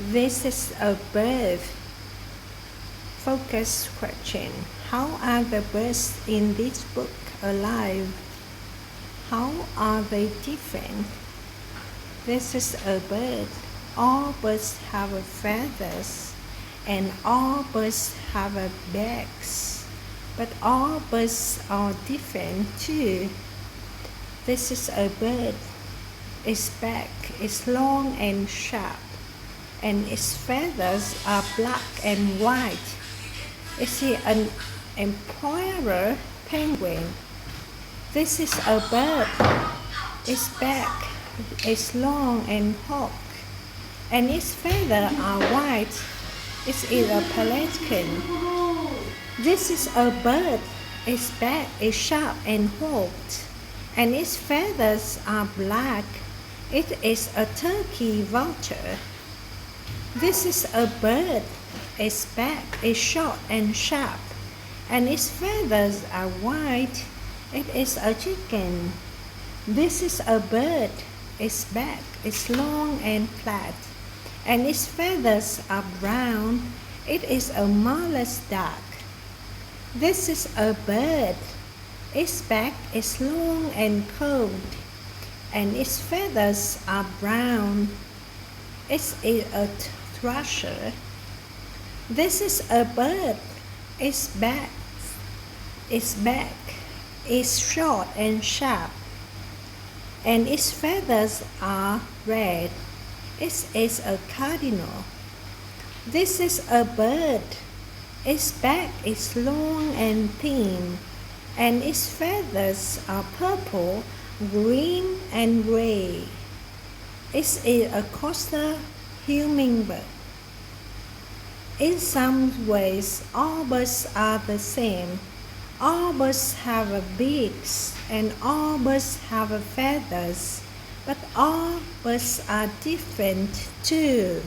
This is a bird. Focus question. How are the birds in this book alive? How are they different? This is a bird. All birds have feathers, and all birds have beaks, but all birds are different too. This is a bird. Its back is long and sharp, and its feathers are black and white. Is it an emperor penguin? This is a bird. Its back is long and hooked, and its feathers are white. Is it a pelican? This is a bird. Its back is sharp and hooked, and its feathers are black. It is a turkey vulture. This is a bird. Its back is short and sharp, and its feathers are white. It is a chicken. This is a bird. Its back is long and flat, and its feathers are brown. It is a marlin duck. This is a bird. Its back is long and curved, and its feathers are brown. It is a thrasher. This is a bird. Its back is short and sharp, and its feathers are red. It is a cardinal. This is a bird. Its back is long and thin, and its feathers are purple, green, and gray. It is a coastal hummingbird. In some ways, all birds are the same. All birds have beaks, and all birds have feathers, but all birds are different too.